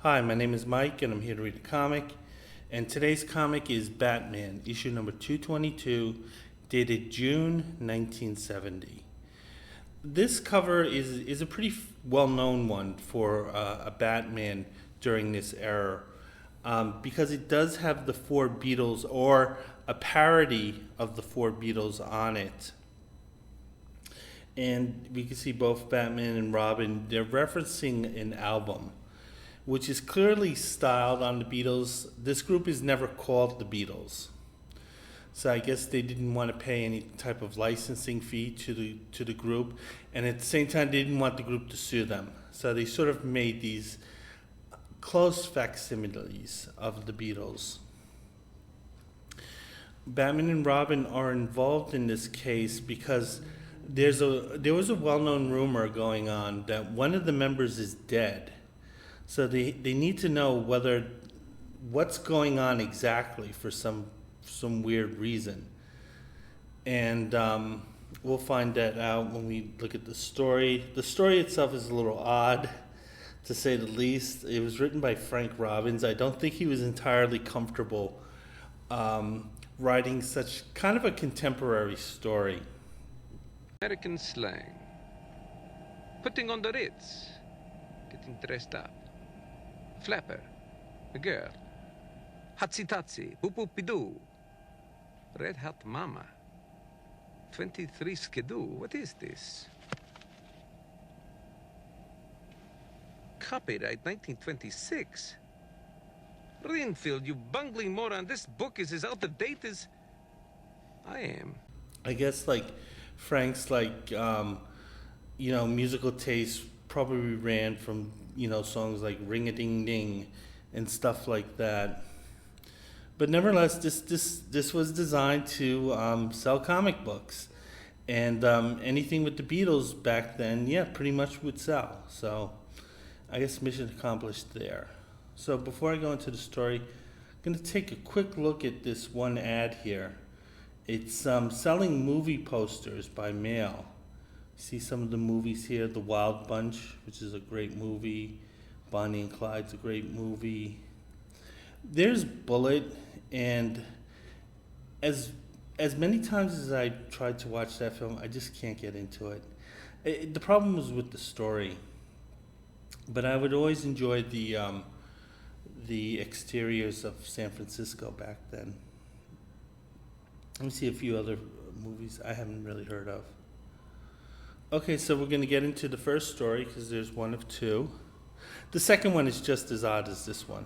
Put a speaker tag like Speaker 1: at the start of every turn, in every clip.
Speaker 1: Hi, my name is Mike, and I'm here to read a comic. And today's comic is Batman, issue number 222, dated June 1970. This cover is a pretty well-known one for a Batman during this era, because it does have the four Beatles, or a parody of the four Beatles on it. And we can see both Batman and Robin, they're referencing an album, which is clearly styled on the Beatles. This group is never called the Beatles. So I guess they didn't want to pay any type of licensing fee to the group, and at the same time they didn't want the group to sue them. So they sort of made these close facsimiles of the Beatles. Batman and Robin are involved in this case because there was a well-known rumor going on that one of the members is dead. So they need to know what's going on exactly for some weird reason. And we'll find that out when we look at the story. The story itself is a little odd, to say the least. It was written by Frank Robbins. I don't think he was entirely comfortable writing such kind of a contemporary story.
Speaker 2: American slang. Putting on the Ritz. Getting dressed up. Flapper. A girl. Hatsy-tatsy. Boop-boop-be-doo. Red Hat Mama. 23 Skidoo. What is this? Copyright 1926. Renfield, you bungling moron. This book is as out of date as I am.
Speaker 1: I guess Frank's musical taste probably ran from songs like Ring-a-Ding-Ding and stuff like that. But nevertheless, this was designed to sell comic books, and anything with the Beatles back then, pretty much would sell. So I guess mission accomplished there. So before I go into the story, I'm going to take a quick look at this one ad here. It's selling movie posters by mail. See some of the movies here. The Wild Bunch, which is a great movie. Bonnie and Clyde's a great movie. There's Bullet, and as many times as I tried to watch that film, I just can't get into it. The problem was with the story, but I would always enjoy the exteriors of San Francisco back then. Let me see a few other movies I haven't really heard of. Okay, so we're going to get into the first story because there's one of two. The second one is just as odd as this one.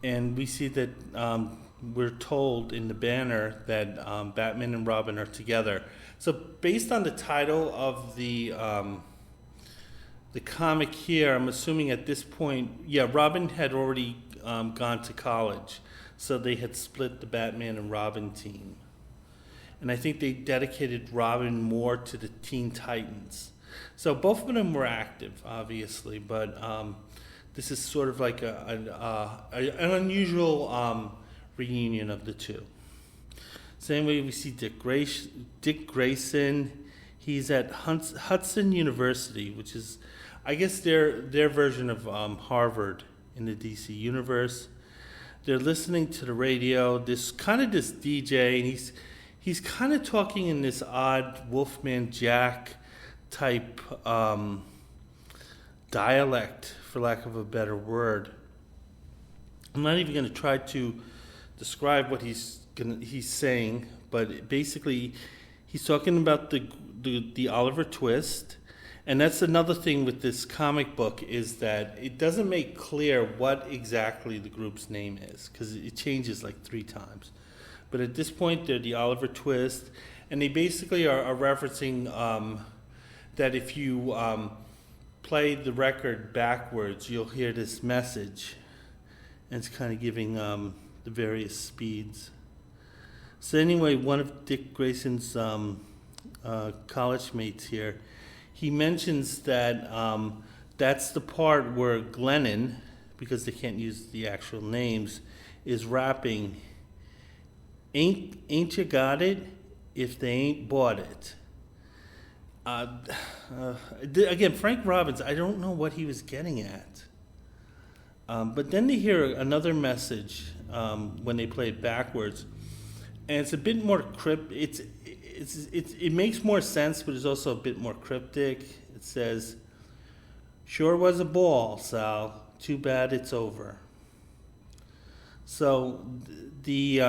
Speaker 1: And we see that we're told in the banner that Batman and Robin are together. So based on the title of the comic here, I'm assuming at this point, Robin had already gone to college. So they had split the Batman and Robin team. And I think they dedicated Robin more to the Teen Titans. So both of them were active, obviously, but this is sort of like an unusual reunion of the two. Same way we see Dick Grayson. He's at Hudson University, which is, I guess, their version of Harvard in the DC universe. They're listening to the radio. This DJ, and he's kind of talking in this odd Wolfman Jack type dialect, for lack of a better word. I'm not even going to try to describe what he's saying, but basically he's talking about the Oliver Twist. And that's another thing with this comic book, is that it doesn't make clear what exactly the group's name is, because it changes like 3 times. But at this point, they're the Oliver Twist, and they basically are referencing that if you play the record backwards, you'll hear this message, and it's kind of giving the various speeds. So anyway, one of Dick Grayson's college mates here, he mentions that that's the part where Glennon, because they can't use the actual names, is rapping, ain't you got it if they ain't bought it. Again, Frank Robbins, I don't know what he was getting at. But then they hear another message when they play it backwards, and it's a bit more cryptic. It makes more sense, but it's also a bit more cryptic. It says, "Sure was a ball, Sal. Too bad it's over." So the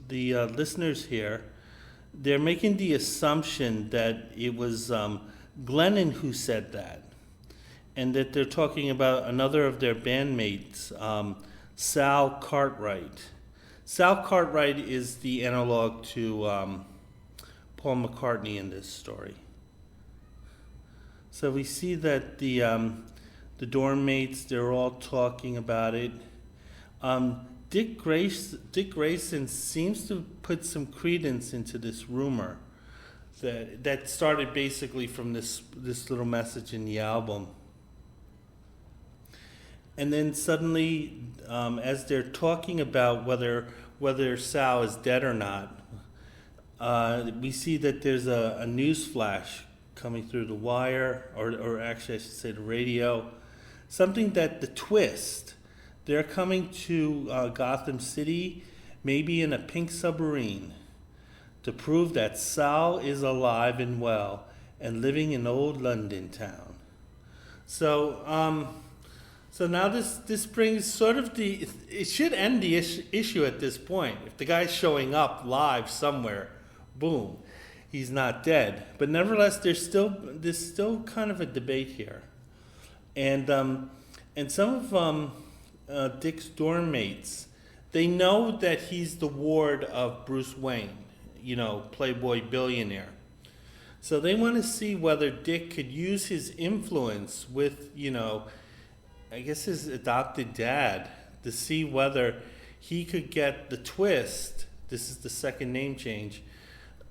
Speaker 1: listeners here, they're making the assumption that it was Glennon who said that, and that they're talking about another of their bandmates, Sal Cartwright. Sal Cartwright is the analog to Paul McCartney in this story. So we see that the dorm mates, they're all talking about it. Dick Grayson seems to put some credence into this rumor that started basically from this little message in the album. And then suddenly, as they're talking about whether Sal is dead or not, we see that there's a news flash coming through the wire, or actually I should say the radio, something that the Twist, they're coming to Gotham City, maybe in a pink submarine, to prove that Sal is alive and well and living in old London town. So, so now this brings sort of it should end the issue at this point. If the guy's showing up live somewhere, boom, he's not dead. But nevertheless, there's still kind of a debate here, and some of Dick's dorm mates, they know that he's the ward of Bruce Wayne, playboy billionaire. So they want to see whether Dick could use his influence with, I guess his adopted dad, to see whether he could get the Twist, this is the second name change,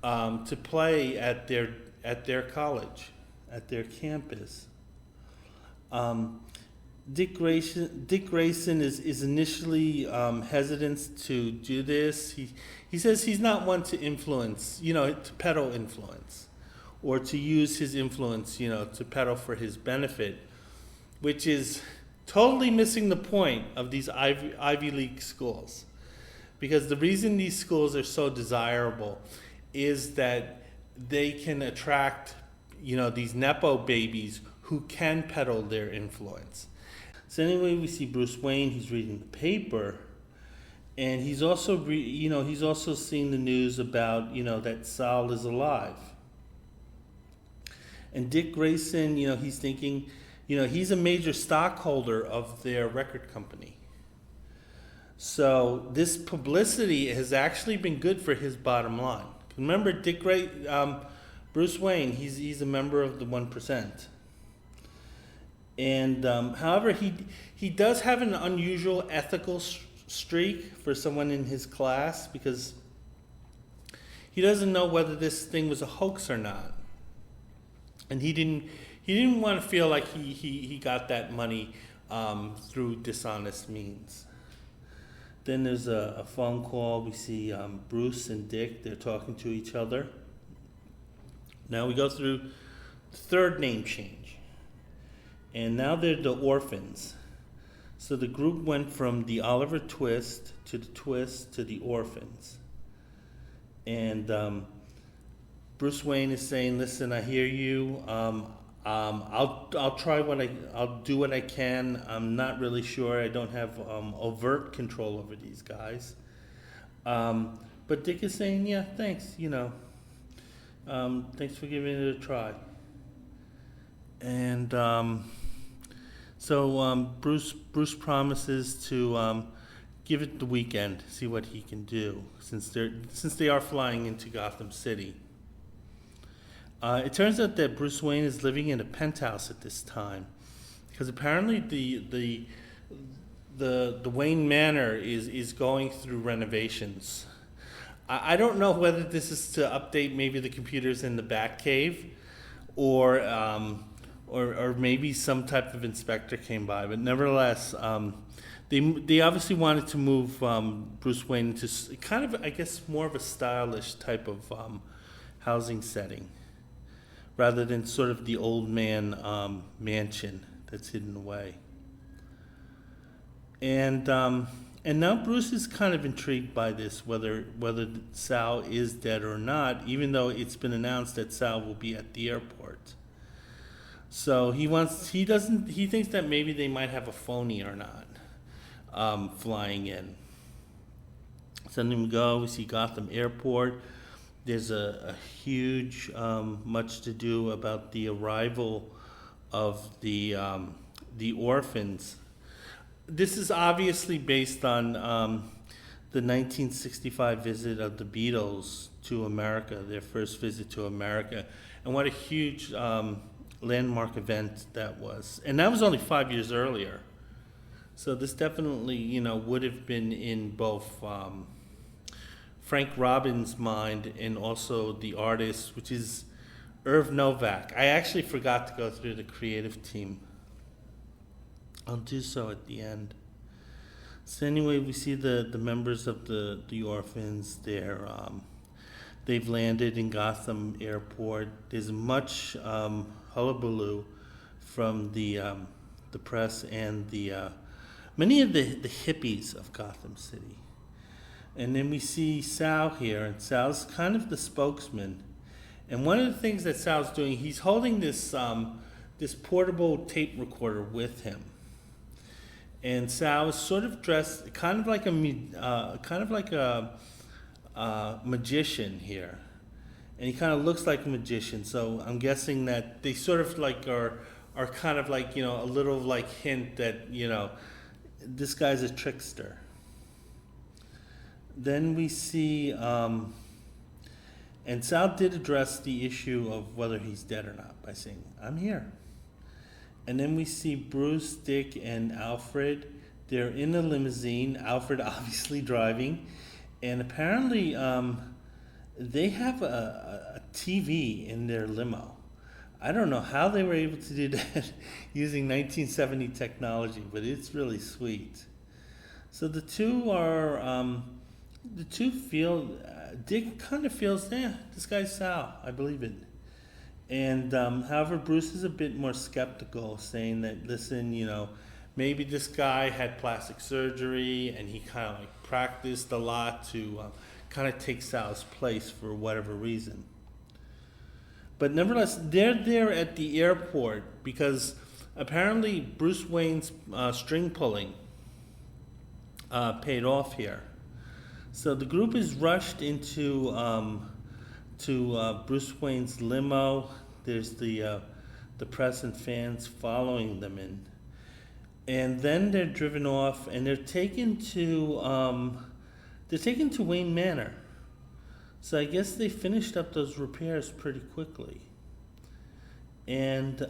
Speaker 1: to play at their college, at their campus. Dick Grayson is initially hesitant to do this. He says he's not one to influence, to peddle influence, or to use his influence, to peddle for his benefit, which is totally missing the point of these Ivy League schools. Because the reason these schools are so desirable is that they can attract, these Nepo babies who can peddle their influence. So anyway, we see Bruce Wayne, he's reading the paper, and he's also he's also seeing the news about, that Sal is alive. And Dick Grayson, he's thinking, he's a major stockholder of their record company. So this publicity has actually been good for his bottom line. Remember, Bruce Wayne, he's a member of the 1%. And however, he does have an unusual ethical streak for someone in his class, because he doesn't know whether this thing was a hoax or not, and he didn't want to feel like he got that money through dishonest means. Then there's a phone call. We see Bruce and Dick. They're talking to each other. Now we go through the third name change. And now they're the Orphans. So the group went from the Oliver Twist to the Twist to the Orphans. And Bruce Wayne is saying, "Listen, I hear you. I'll do what I can. I'm not really sure. I don't have overt control over these guys." But Dick is saying, "Yeah, thanks. Thanks for giving it a try." And so Bruce promises to give it the weekend, see what he can do, since they are flying into Gotham City. It turns out that Bruce Wayne is living in a penthouse at this time, because apparently the Wayne Manor is going through renovations. I don't know whether this is to update maybe the computers in the Batcave, or maybe some type of inspector came by, but nevertheless, they obviously wanted to move Bruce Wayne into kind of, I guess, more of a stylish type of housing setting, rather than sort of the old man mansion that's hidden away. And now Bruce is kind of intrigued by this, whether Sal is dead or not, even though it's been announced that Sal will be at the airport. So he thinks that maybe they might have a phony or not flying in. So then we go, we see Gotham Airport. There's a huge much to do about the arrival of the orphans. This is obviously based on the 1965 visit of the Beatles to America, their first visit to America, and what a huge landmark event that was. And that was only 5 years earlier. So this definitely, would have been in both Frank Robbins' mind and also the artist, which is Irv Novak. I actually forgot to go through the creative team. I'll do so at the end. So anyway, we see the members of the orphans there. They've landed in Gotham Airport. There's much hullabaloo from the press and many of the hippies of Gotham City. And then we see Sal here, and Sal's kind of the spokesman. And one of the things that Sal's doing, he's holding this portable tape recorder with him. And Sal is sort of dressed kind of like a magician here, and he kind of looks like a magician. So I'm guessing that they sort of like are kind of like a little like hint that this guy's a trickster. Then we see, and Sal did address the issue of whether he's dead or not by saying, "I'm here." And then we see Bruce, Dick, and Alfred. They're in a limousine, Alfred obviously driving, and apparently they have a TV in their limo. I don't know how they were able to do that using 1970 technology, but it's really sweet. So the two feel, Dick kind of feels, this guy's Sal, I believe it. And however, Bruce is a bit more skeptical, saying that, listen, maybe this guy had plastic surgery and he kind of like practiced a lot to kind of take Sal's place for whatever reason. But nevertheless, they're there at the airport because apparently Bruce Wayne's string pulling paid off here. So the group is rushed into to Bruce Wayne's limo. There's the press and fans following them in, and then they're driven off and they're taken to Wayne Manor. So I guess they finished up those repairs pretty quickly, and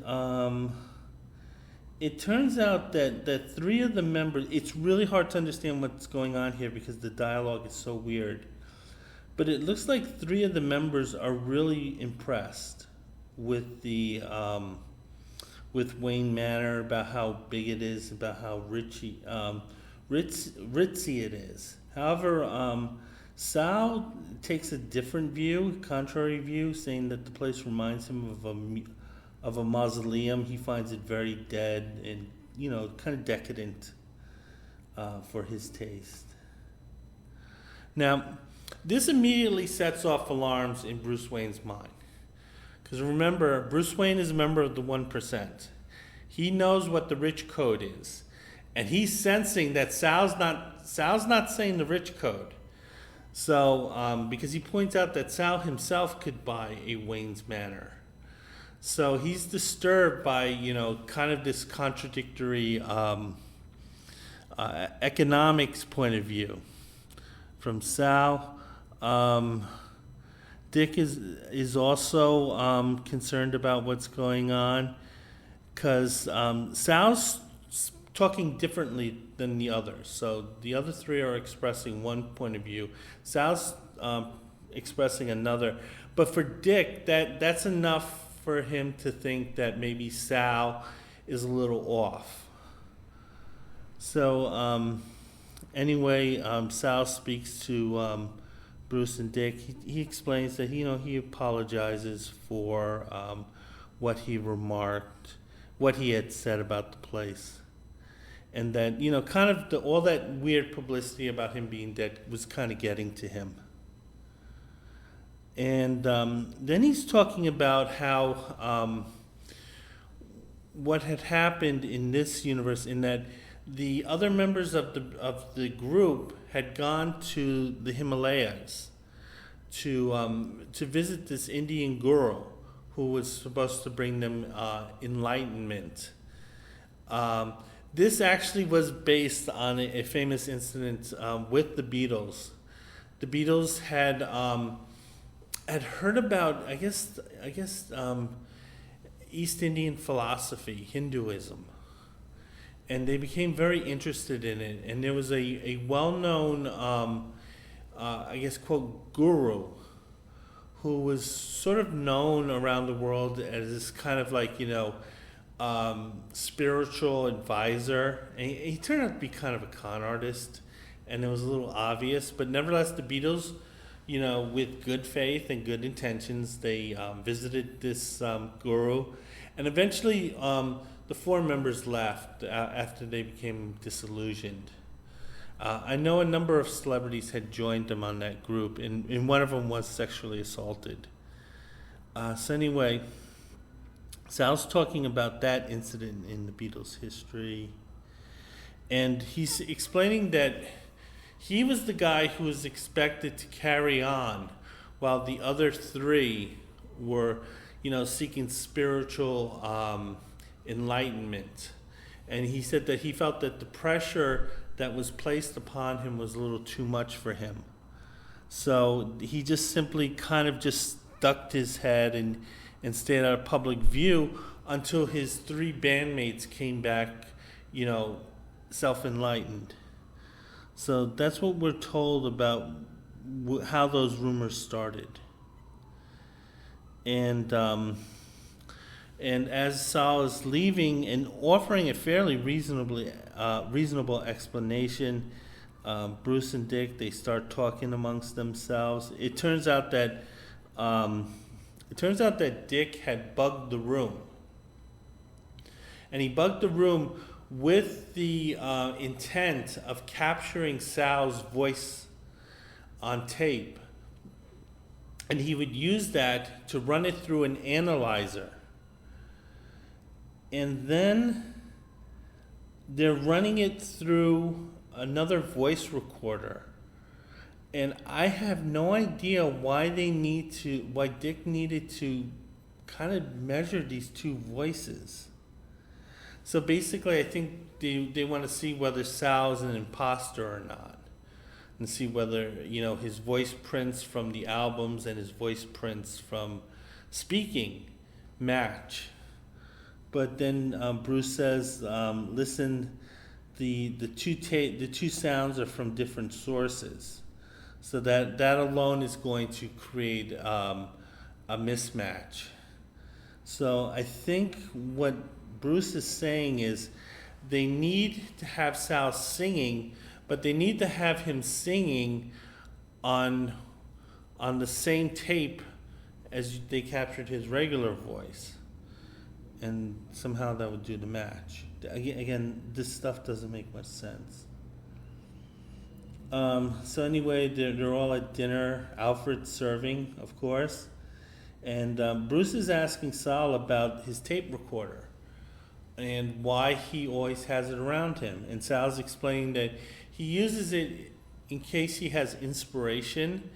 Speaker 1: it turns out that three of the members. It's really hard to understand what's going on here because the dialogue is so weird. But it looks like three of the members are really impressed with with Wayne Manor, about how big it is, about how ritzy it is. However, Sal takes a different view, contrary view, saying that the place reminds him of a mausoleum. He finds it very dead and kind of decadent for his taste. Now, this immediately sets off alarms in Bruce Wayne's mind. Because remember, Bruce Wayne is a member of the 1%. He knows what the rich code is. And he's sensing that Sal's not saying the rich code. So, because he points out that Sal himself could buy a Wayne's Manor. So he's disturbed by, kind of this contradictory economics point of view from Sal. Dick is also concerned about what's going on because Sal's talking differently than the others. So the other three are expressing one point of view. Sal's expressing another. But for Dick, that's enough for him to think that maybe Sal is a little off. So anyway, Sal speaks to Bruce and Dick. He explains that he apologizes for what he remarked, what he had said about the place. and that, kind of all that weird publicity about him being dead was kind of getting to him. And then he's talking about how what had happened in this universe, in that the other members of the group had gone to the Himalayas to visit this Indian guru who was supposed to bring them enlightenment. This actually was based on a famous incident with the Beatles. The Beatles had heard about, I guess, East Indian philosophy, Hinduism, and they became very interested in it. And there was a well-known, quote, guru, who was sort of known around the world as this kind of like, spiritual advisor. And he turned out to be kind of a con artist, and it was a little obvious. But nevertheless, the Beatles, with good faith and good intentions, they visited this guru, and eventually the four members left after they became disillusioned. I know a number of celebrities had joined them on that group, and one of them was sexually assaulted. So anyway, Sal's talking about that incident in the Beatles' history, and he's explaining that he was the guy who was expected to carry on while the other three were, seeking spiritual enlightenment. And he said that he felt that the pressure that was placed upon him was a little too much for him. So he just simply kind of just ducked his head and stayed out of public view until his three bandmates came back, self-enlightened. So that's what we're told about how those rumors started. And as Sal is leaving and offering a fairly reasonable explanation, Bruce and Dick, they start talking amongst themselves. It turns out that Dick had bugged the room, and he bugged the room with the intent of capturing Sal's voice on tape. And he would use that to run it through an analyzer. And then they're running it through another voice recorder. And I have no idea why Dick needed to kind of measure these two voices. So basically, I think they want to see whether Sal's an imposter or not, and see whether his voice prints from the albums and his voice prints from speaking match. But then Bruce says, "Listen, the two sounds are from different sources, so that alone is going to create a mismatch." So I think what Bruce is saying is they need to have Sal singing, but they need to have him singing on the same tape as they captured his regular voice, and somehow that would do the match. Again, this stuff doesn't make much sense. So anyway, they're all at dinner. Alfred's serving, of course, and Bruce is asking Sal about his tape recorder and why he always has it around him. And Sal's explaining that he uses it in case he has inspiration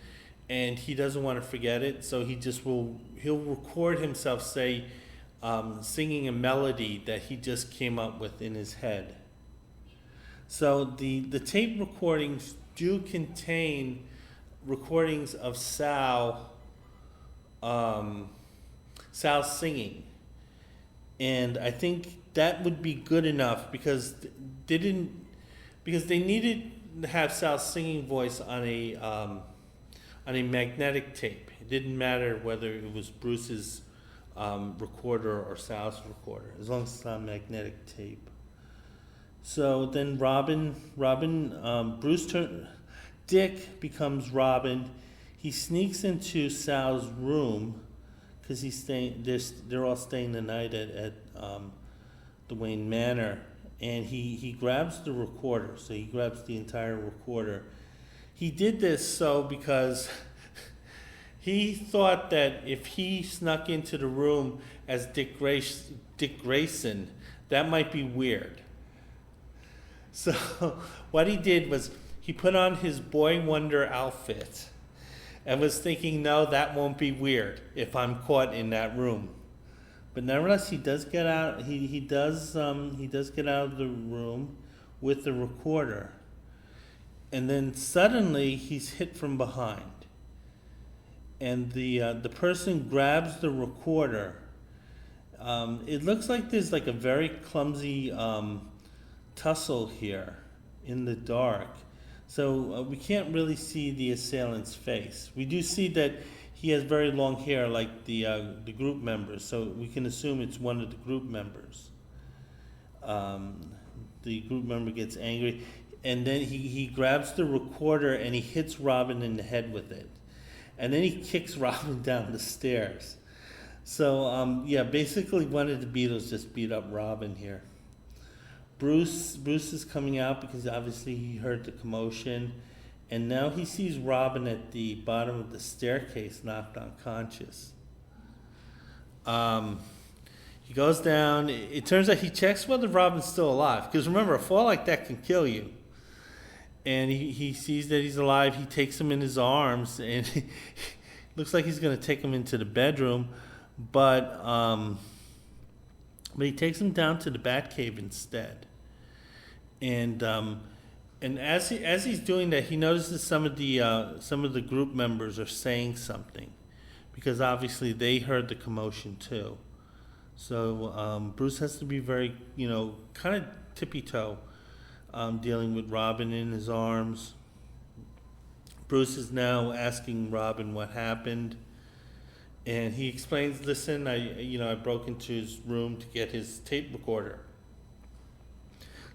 Speaker 1: and he doesn't want to forget it, so he'll record himself, say, singing a melody that he just came up with in his head. So the tape recordings do contain recordings of Sal singing, and I think that would be good enough because they needed to have Sal's singing voice on a magnetic tape. It didn't matter whether it was Bruce's recorder or Sal's recorder, as long as it's on magnetic tape. So then Dick becomes Robin. He sneaks into Sal's room because they're all staying the night at the Wayne Manor, and he grabs the recorder. So he grabs the entire recorder. He did this because he thought that if he snuck into the room as Dick Grayson, that might be weird. So what he did was he put on his Boy Wonder outfit and was thinking, no, that won't be weird if I'm caught in that room. But nevertheless, he does get out. He does get out of the room with the recorder, and then suddenly he's hit from behind, and the person grabs the recorder. It looks like there's like a very clumsy tussle here in the dark, so we can't really see the assailant's face. We do see that he has very long hair like the group members, so we can assume it's one of the group members. The group member gets angry, and then he grabs the recorder and he hits Robin in the head with it. And then he kicks Robin down the stairs. So, basically one of the Beatles just beat up Robin here. Bruce is coming out because obviously he heard the commotion. And now he sees Robin at the bottom of the staircase, knocked unconscious. He goes down. It turns out he checks whether Robin's still alive. Because remember, a fall like that can kill you. And he sees that he's alive. He takes him in his arms. And he looks like he's going to take him into the bedroom. But he takes him down to the Batcave instead. And as he's doing that, he notices some of the group members are saying something, because obviously they heard the commotion too. So Bruce has to be very, kind of tippy-toe, dealing with Robin in his arms. Bruce is now asking Robin what happened, and he explains, "Listen, I broke into his room to get his tape recorder.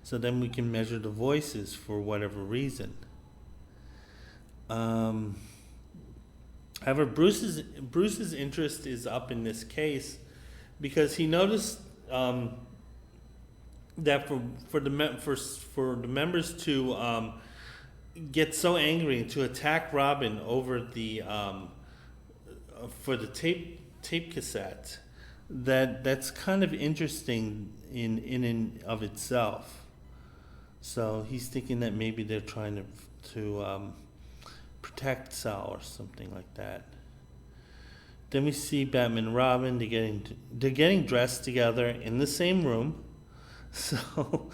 Speaker 1: So then we can measure the voices for whatever reason." However, Bruce's interest is up in this case because he noticed that for the members to get so angry and to attack Robin over the for the tape cassette, that's kind of interesting in of itself. So he's thinking that maybe they're trying to protect Sal or something like that. Then we see Batman and Robin. They're getting dressed together in the same room. So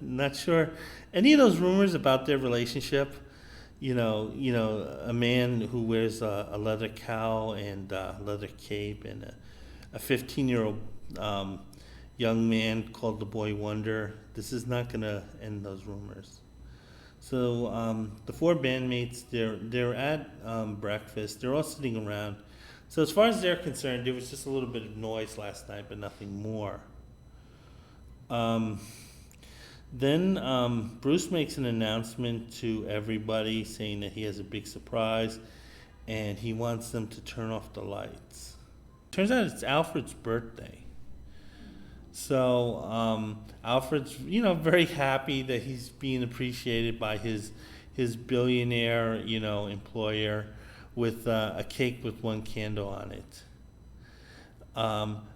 Speaker 1: not sure any of those rumors about their relationship. A man who wears a leather cowl and a leather cape, and a 15-year-old young man called the Boy Wonder. This is not going to end those rumors. So the four bandmates, they're at breakfast. They're all sitting around. So as far as they're concerned, there was just a little bit of noise last night, but nothing more. Then Bruce makes an announcement to everybody saying that he has a big surprise, and he wants them to turn off the lights. Turns out it's Alfred's birthday. So Alfred's, very happy that he's being appreciated by his billionaire, employer, with a cake with one candle on it.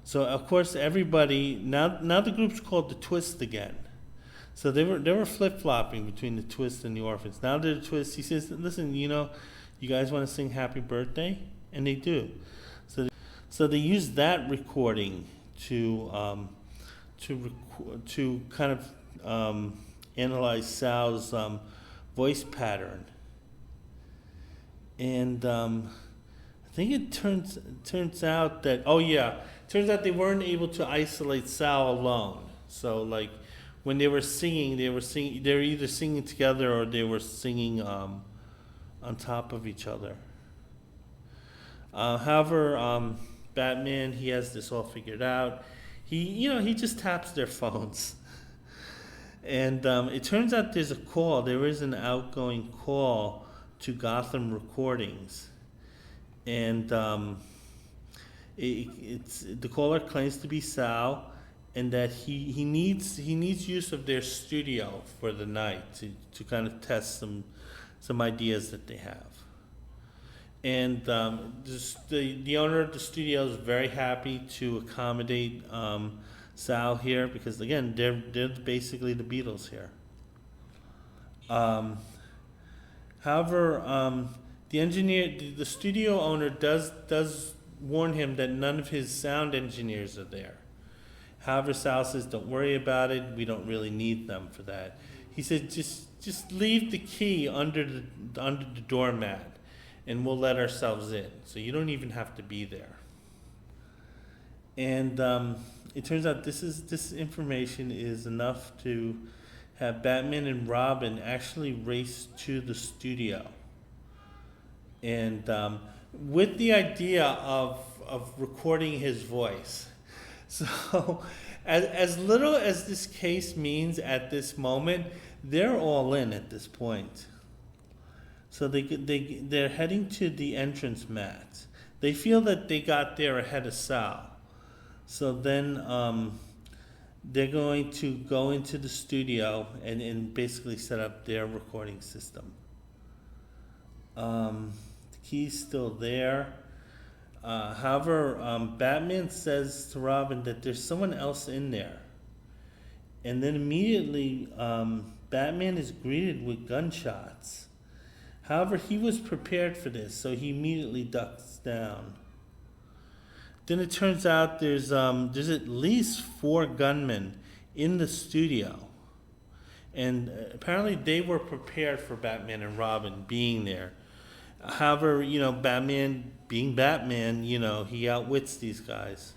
Speaker 1: So of course everybody now the group's called the Twist again. So they were flip-flopping between the Twist and the Orphans. Now they're the Twist. He says, "Listen, you guys want to sing Happy Birthday?" And they do. So they use that recording to kind of analyze Sal's voice pattern, and I think it turns out that they weren't able to isolate Sal alone. So like when they were singing, they were either singing together or they were singing on top of each other. However, Batman, he has this all figured out. He just taps their phones. And it turns out there's a call. There is an outgoing call to Gotham Recordings. And it's the caller claims to be Sal. and that he needs use of their studio for the night to kind of test some ideas that they have. And the owner of the studio is very happy to accommodate Sal here, because again they're basically the Beatles here. However, the studio owner does warn him that none of his sound engineers are there. However, Sal says, "Don't worry about it. We don't really need them for that." He said, "Just leave the key under the doormat, and we'll let ourselves in. So you don't even have to be there." And it turns out this information is enough to have Batman and Robin actually race to the studio, and with the idea of recording his voice. So, as little as this case means at this moment, they're all in at this point. So they're heading to the entrance mat. They feel that they got there ahead of Sal. So then they're going to go into the studio and basically set up their recording system. The key's still there. However, Batman says to Robin that there's someone else in there. And then immediately, Batman is greeted with gunshots. However, he was prepared for this, so he immediately ducks down. Then it turns out there's at least 4 gunmen in the studio. And apparently they were prepared for Batman and Robin being there. However, Batman, being Batman, he outwits these guys.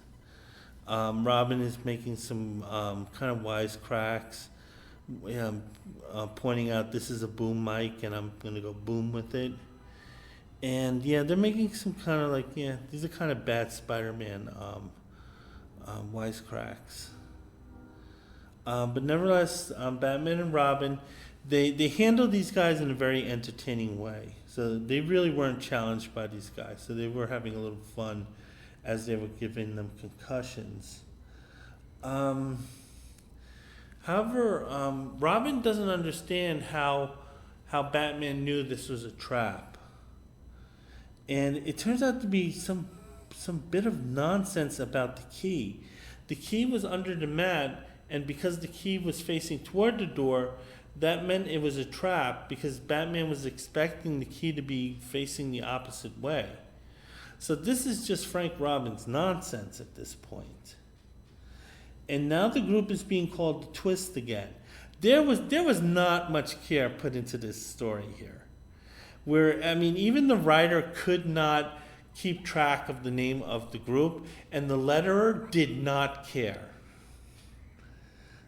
Speaker 1: Robin is making some kind of wisecracks, pointing out this is a boom mic and I'm going to go boom with it. And they're making some kind of these are kind of bad Spider-Man wisecracks. But nevertheless, Batman and Robin, they handle these guys in a very entertaining way. So they really weren't challenged by these guys. So they were having a little fun as they were giving them concussions. However, Robin doesn't understand how Batman knew this was a trap. And it turns out to be some bit of nonsense about the key. The key was under the mat, and because the key was facing toward the door, that meant it was a trap, because Batman was expecting the key to be facing the opposite way. So this is just Frank Robbins nonsense at this point. And now the group is being called the Twist again. There was not much care put into this story here. Where, even the writer could not keep track of the name of the group, and the letterer did not care.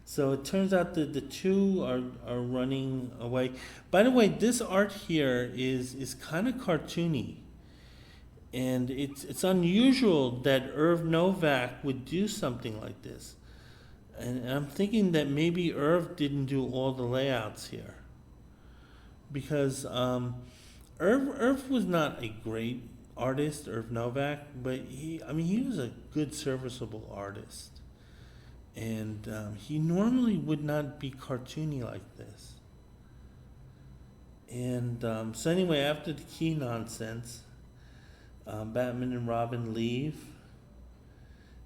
Speaker 1: So it turns out that the two are running away. By the way, this art here is kind of cartoony. And it's unusual that Irv Novak would do something like this. And I'm thinking that maybe Irv didn't do all the layouts here. Because Irv was not a great artist, Irv Novak, but he was a good serviceable artist. And he normally would not be cartoony like this. And so anyway, after the key nonsense, Batman and Robin leave.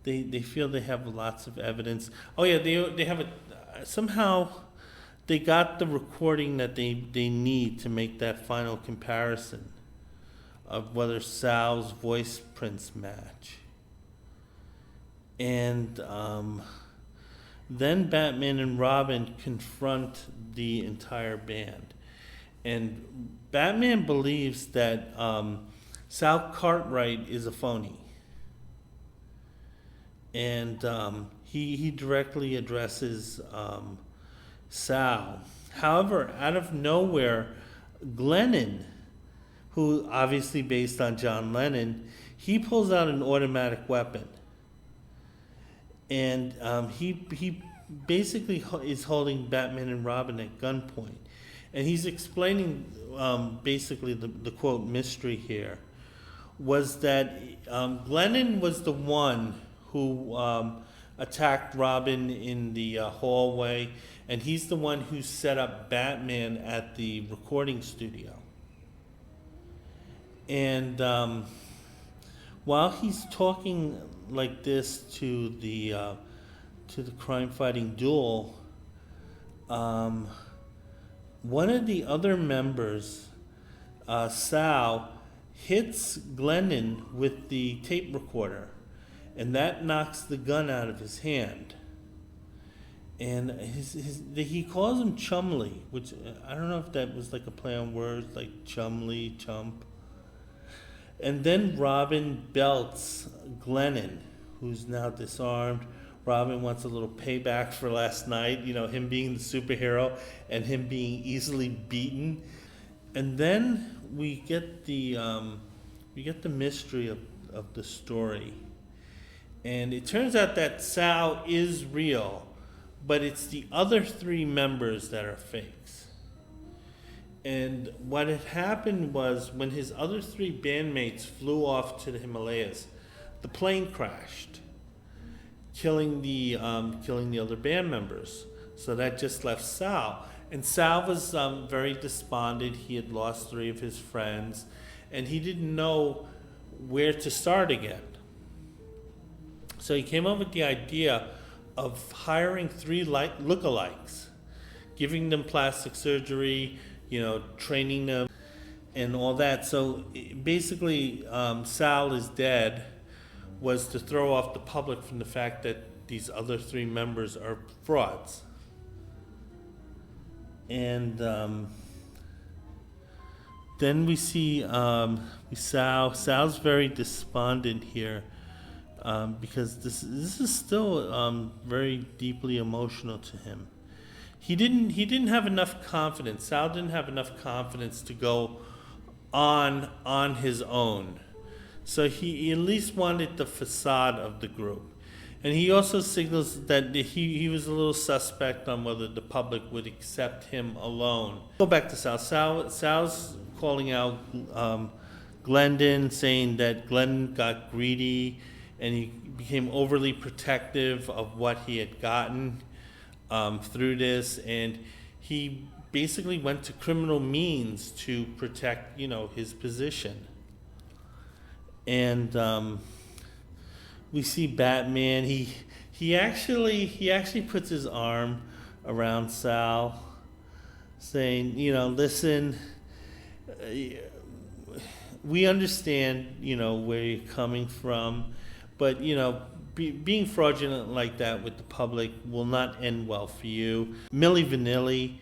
Speaker 1: They feel they have lots of evidence. Oh yeah, they have somehow they got the recording that they need to make that final comparison of whether Sal's voice prints match. And then Batman and Robin confront the entire band. And Batman believes that Sal Cartwright is a phony. And he directly addresses Sal. However, out of nowhere, Glennon, who obviously based on John Lennon, he pulls out an automatic weapon. And he basically is holding Batman and Robin at gunpoint. And he's explaining basically the quote mystery here was that Glennon was the one who attacked Robin in the hallway, and he's the one who set up Batman at the recording studio. And while he's talking like this to the crime-fighting duel, one of the other members, Sal, hits Glennon with the tape recorder, and that knocks the gun out of his hand. And he calls him Chumley, which I don't know if that was like a play on words, like Chumley, chump. And then Robin belts Glennon, who's now disarmed. Robin wants a little payback for last night, him being the superhero and him being easily beaten. And then we get the mystery of the story. And it turns out that Sal is real, but it's the other three members that are fakes. And what had happened was when his other three bandmates flew off to the Himalayas, the plane crashed, killing the other band members. So that just left Sal. And Sal was very despondent. He had lost three of his friends, and he didn't know where to start again. So he came up with the idea of hiring three lookalikes, giving them plastic surgery, training them, and all that. So basically, Sal is dead was to throw off the public from the fact that these other three members are frauds. And then we see Sal's very despondent here, because this is still very deeply emotional to him. He didn't have enough confidence. Sal didn't have enough confidence to go on his own. So he at least wanted the facade of the group. And he also signals that he was a little suspect on whether the public would accept him alone. Go back to Sal. Sal's calling out Glendon, saying that Glenn got greedy and he became overly protective of what he had gotten through this. And he basically went to criminal means to protect, his position. And we see Batman. He actually puts his arm around Sal, saying, listen, we understand, where you're coming from, but being fraudulent like that with the public will not end well for you. Milli Vanilli.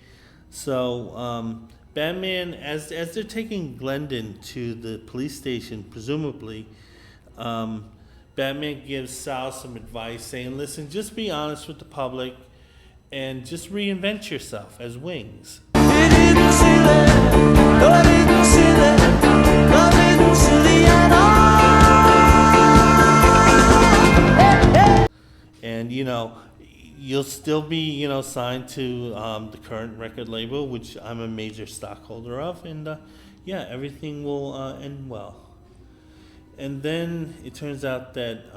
Speaker 1: So Batman, as they're taking Glendon to the police station, presumably, Batman gives Sal some advice, saying, listen, just be honest with the public and just reinvent yourself as Wings.
Speaker 3: I didn't see that. No, I didn't see that. No, I didn't see the at all.
Speaker 1: And, you'll still be, signed to the current record label, which I'm a major stockholder of. And, everything will end well. And then it turns out that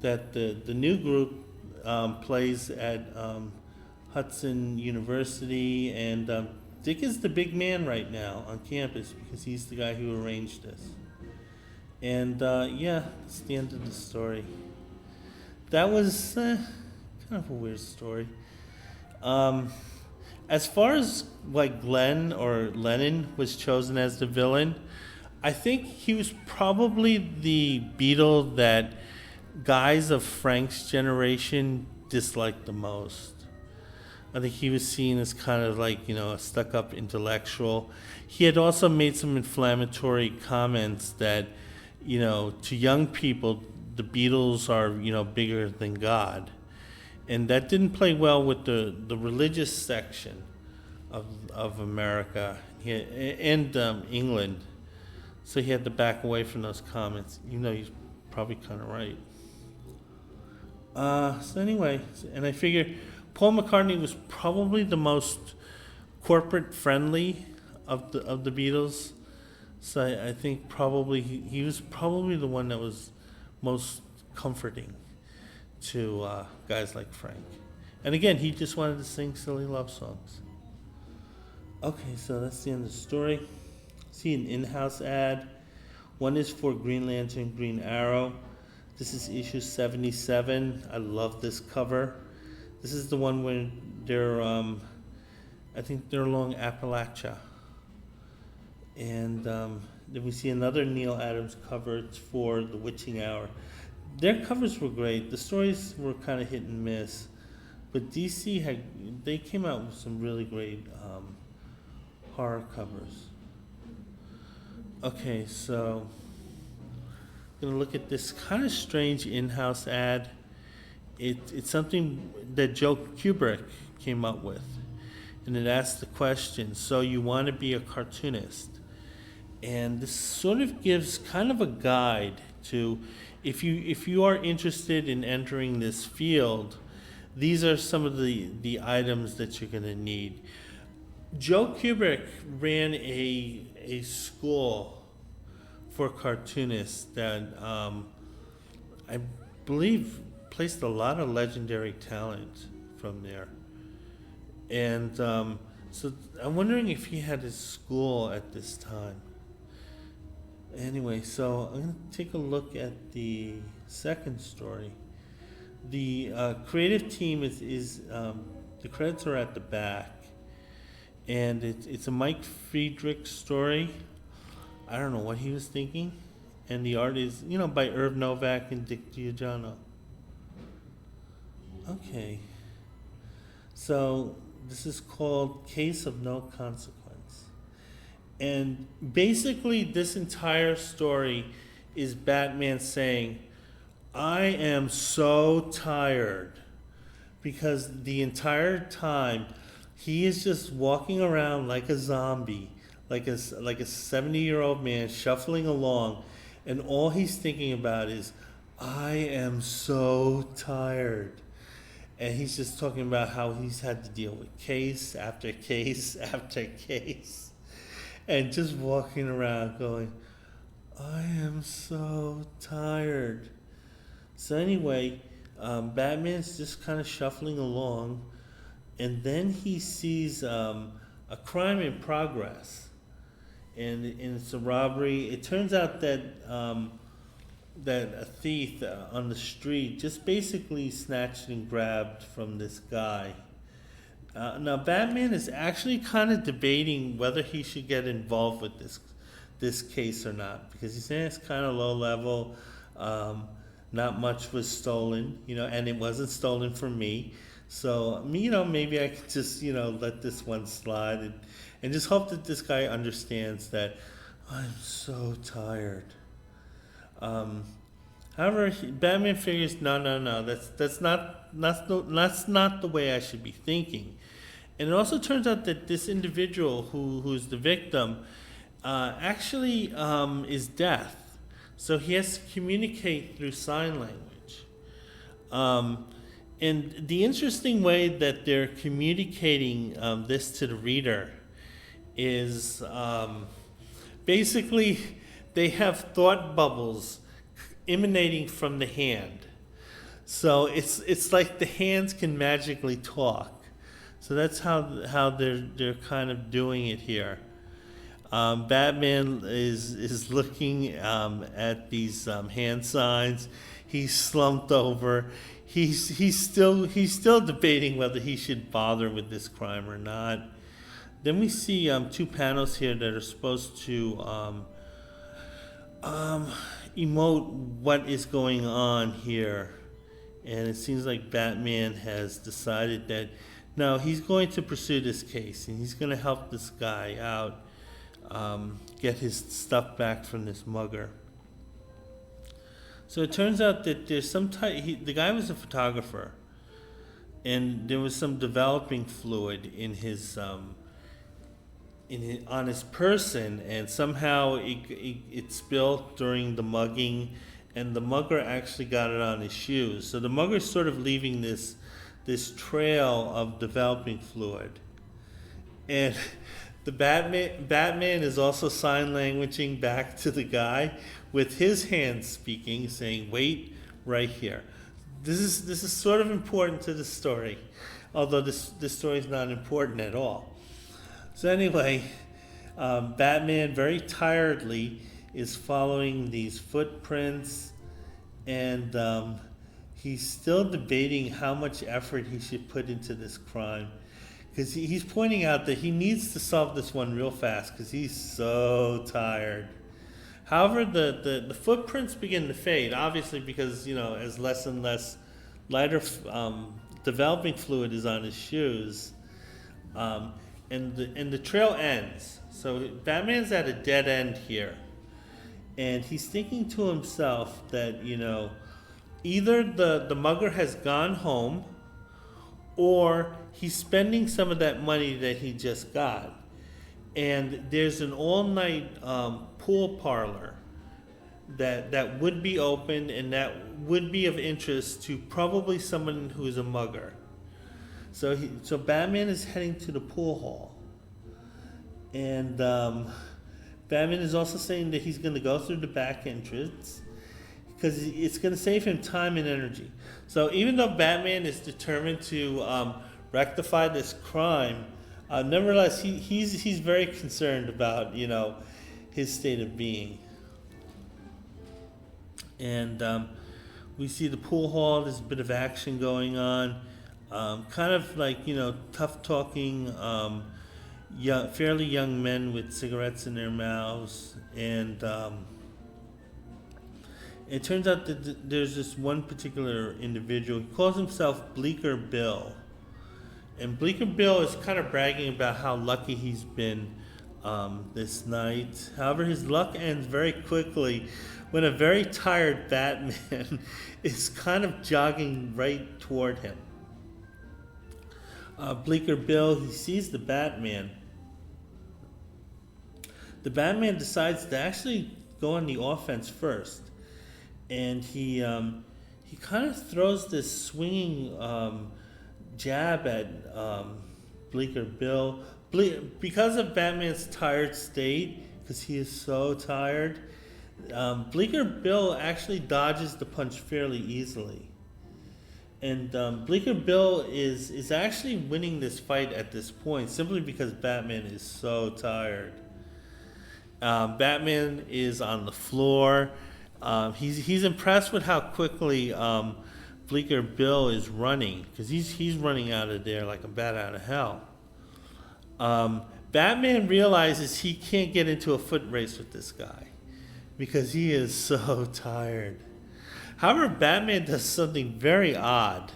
Speaker 1: the new group plays at Hudson University, and Dick is the big man right now on campus because he's the guy who arranged this. And that's the end of the story. That was kind of a weird story. As far as like Glenn or Lennon was chosen as the villain, I think he was probably the Beatle that guys of Frank's generation disliked the most. I think he was seen as kind of like, a stuck-up intellectual. He had also made some inflammatory comments that, to young people, the Beatles are, bigger than God. And that didn't play well with the religious section of America and England. So he had to back away from those comments. He's probably kind of right. So anyway, and I figure Paul McCartney was probably the most corporate friendly of the Beatles. So I think probably he was probably the one that was most comforting. to guys like Frank. And again, he just wanted to sing silly love songs. Okay, so that's the end of the story. See an in-house ad. One is for Green Lantern, Green Arrow. This is issue 77. I love this cover. This is the one where they're, I think they're along Appalachia. And then we see another Neil Adams cover. It's for The Witching Hour. Their covers were great. The stories were kind of hit and miss. But DC they came out with some really great horror covers. Okay, so I'm gonna look at this kind of strange in-house ad. It's something that Joe Kubrick came up with, and it asks the question: so you want to be a cartoonist? And this sort of gives kind of a guide to if you are interested in entering this field. These are some of the items that you're going to need. Joe Kubrick ran a school for cartoonists that I believe placed a lot of legendary talent from there. And so I'm wondering if he had his school at this time. Anyway, so I'm going to take a look at the second story. The creative team is the credits are at the back, and it's a Mike Friedrich story. I don't know what he was thinking, and the art is by Irv Novak and Dick Giugiano. Okay, so this is called Case of No Consequence, and basically this entire story is Batman saying, I am so tired, because the entire time he is just walking around like a zombie, like a 70-year-old man shuffling along, and all he's thinking about is, I am so tired. And he's just talking about how he's had to deal with case after case after case, and just walking around going, I am so tired. So anyway, Batman's just kind of shuffling along, and then he sees a crime in progress, and it's a robbery. It turns out that that a thief on the street just basically snatched and grabbed from this guy. Now Batman is actually kind of debating whether he should get involved with this case or not, because he's saying it's kind of low level. Not much was stolen, and it wasn't stolen from me. So, maybe I could just, let this one slide and just hope that this guy understands that I'm so tired. However, Batman figures, no, that's not the way I should be thinking. And it also turns out that this individual who's the victim actually is deaf. So he has to communicate through sign language. And the interesting way that they're communicating this to the reader is basically they have thought bubbles emanating from the hand. So it's like the hands can magically talk. So that's how they're kind of doing it here. Batman is looking at these hand signs. He's slumped over. He's still debating whether he should bother with this crime or not. Then we see two panels here that are supposed to emote what is going on here, and it seems like Batman has decided that no, he's going to pursue this case and he's going to help this guy out. Get his stuff back from this mugger. So it turns out that there's some the guy was a photographer, and there was some developing fluid in his on his person, and somehow it spilled during the mugging, and the mugger actually got it on his shoes. So the mugger's sort of leaving this trail of developing fluid, and the Batman is also sign languaging back to the guy with his hands speaking, saying, wait right here. this is sort of important to the story, although this story is not important at all. So anyway, Batman very tiredly is following these footprints, and he's still debating how much effort he should put into this crime, because he's pointing out that he needs to solve this one real fast because he's so tired. However, the footprints begin to fade, obviously because, as less and less lighter developing fluid is on his shoes, and the trail ends. So Batman's at a dead end here, and he's thinking to himself that, either the mugger has gone home, or he's spending some of that money that he just got. And there's an all-night pool parlor that would be open and that would be of interest to probably someone who is a mugger. So Batman is heading to the pool hall, and Batman is also saying that he's going to go through the back entrance because it's going to save him time and energy. So even though Batman is determined to rectify this crime, nevertheless, he's very concerned about, his state of being. And we see the pool hall. There's a bit of action going on. Kind of like, tough talking, fairly young men with cigarettes in their mouths. And it turns out that there's this one particular individual. He calls himself Bleecker Bill. And Bleecker Bill is kind of bragging about how lucky he's been this night. However, his luck ends very quickly when a very tired Batman is kind of jogging right toward him. Bleecker Bill, he sees the Batman. The Batman decides to actually go on the offense first. And he kind of throws this swinging jab at Bleecker Bill. Because of Batman's tired state, because he is so tired, Bleecker Bill actually dodges the punch fairly easily. And Bleecker Bill is actually winning this fight at this point simply because Batman is so tired. Batman is on the floor. He's impressed with how quickly Bleecker Bill is running, because he's running out of there like a bat out of hell. Batman realizes he can't get into a foot race with this guy because he is so tired. However, Batman does something very odd.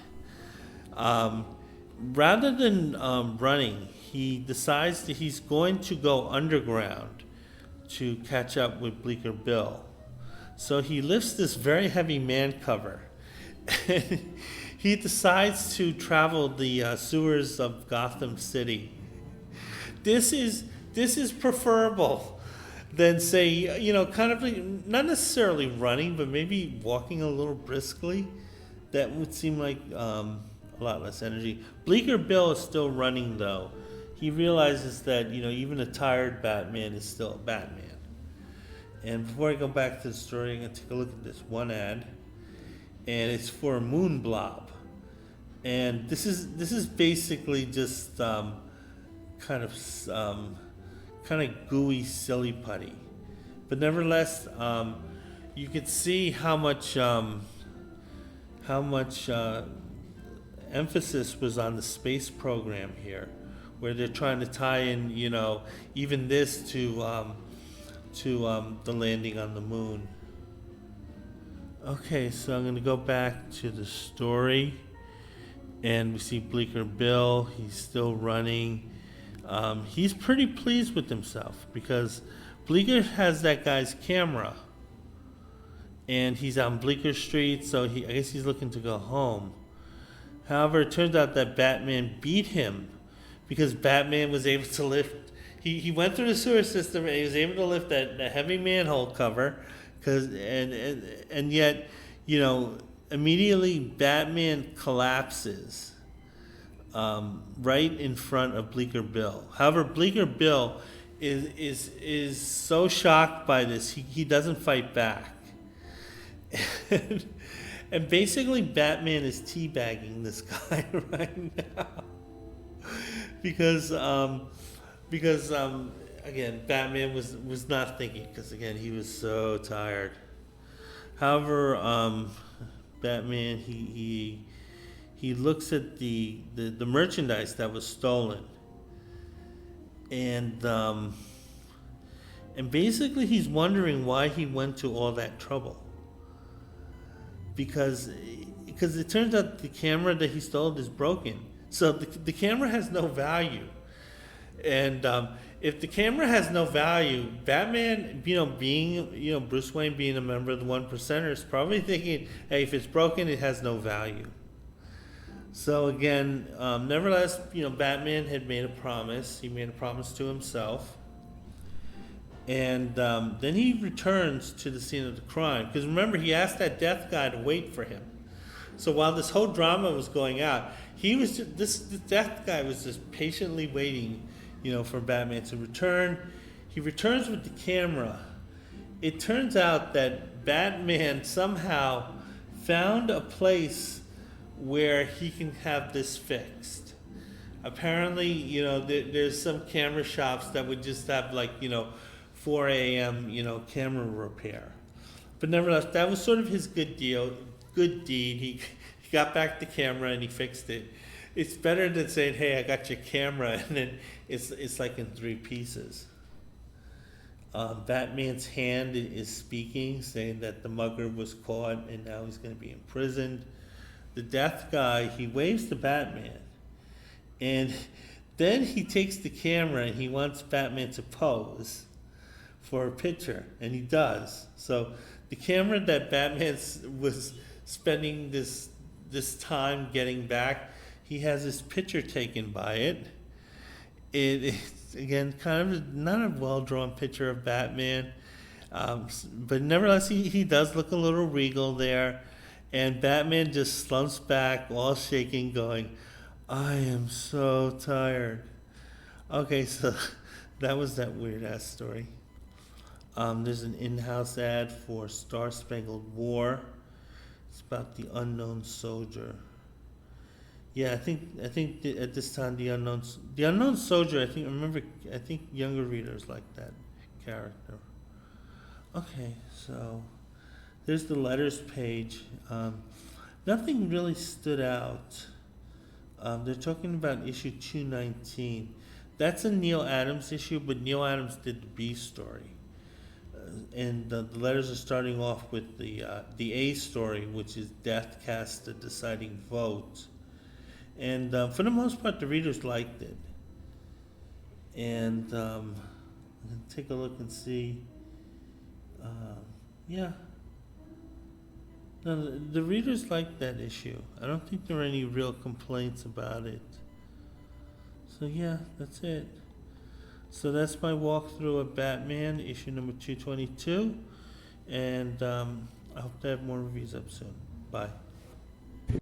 Speaker 1: Rather than running, he decides that he's going to go underground to catch up with Bleecker Bill. So he lifts this very heavy man cover. He decides to travel the sewers of Gotham City. This is preferable than, say, kind of like, not necessarily running, but maybe walking a little briskly. That would seem like a lot less energy. Bleecker Bill is still running, though. He realizes that, even a tired Batman is still a Batman. And before I go back to the story, I'm going to take a look at this one ad. And it's for a moon blob. And this is basically just kind of gooey, silly putty. But nevertheless, you can see how much emphasis was on the space program here, where they're trying to tie in, even this to the landing on the moon. Okay, so I'm going to go back to the story, and we see Bleecker Bill. He's still running. He's pretty pleased with himself because Bleecker has that guy's camera, and he's on Bleecker Street, so I guess he's looking to go home. However, it turns out that Batman beat him because Batman was able to lift. He went through the sewer system and he was able to lift that heavy manhole cover, and yet, immediately Batman collapses right in front of Bleecker Bill. However, Bleecker Bill is so shocked by this, he doesn't fight back. And basically, Batman is teabagging this guy right now because again, Batman was not thinking because again he was so tired. However, Batman he looks at the merchandise that was stolen, and basically he's wondering why he went to all that trouble. Because it turns out the camera that he stole is broken, so the camera has no value, and if the camera has no value, Batman, being Bruce Wayne being a member of the 1%ers, is probably thinking, hey, if it's broken, it has no value. So again, nevertheless, Batman had made a promise. He made a promise to himself. And then he returns to the scene of the crime. Because remember, he asked that death guy to wait for him. So while this whole drama was going out, this death guy was just patiently waiting, for Batman to return. He returns with the camera. It turns out that Batman somehow found a place where he can have this fixed. Apparently, there's some camera shops that would just have 4 a.m. Camera repair. But nevertheless, that was sort of his good deed. He got back the camera and he fixed it. It's better than saying, "Hey, I got your camera," and then it's like in 3 pieces. Batman's hand is speaking, saying that the mugger was caught and now he's going to be imprisoned. The death guy, he waves to Batman, and then he takes the camera and he wants Batman to pose for a picture, and he does. So the camera that Batman was spending this time getting back, he has his picture taken by it. It's again kind of not a well-drawn picture of Batman, but nevertheless he does look a little regal there, and Batman just slumps back, all shaking, going, "I am so tired." Okay, so that was that weird-ass story. There's an in-house ad for Star Spangled War. It's about the unknown soldier. Yeah, I think at this time the unknown soldier. I think younger readers like that character. Okay, so there's the letters page. Nothing really stood out. They're talking about issue 219. That's a Neil Adams issue, but Neil Adams did the B story. And the letters are starting off with the A story, which is Death Cast the Deciding Vote. And for the most part, the readers liked it. And I'm going to take a look and see. Yeah. No, the readers liked that issue. I don't think there were any real complaints about it. So yeah, that's it. So that's my walkthrough of Batman, issue number 222. And I hope to have more reviews up soon. Bye.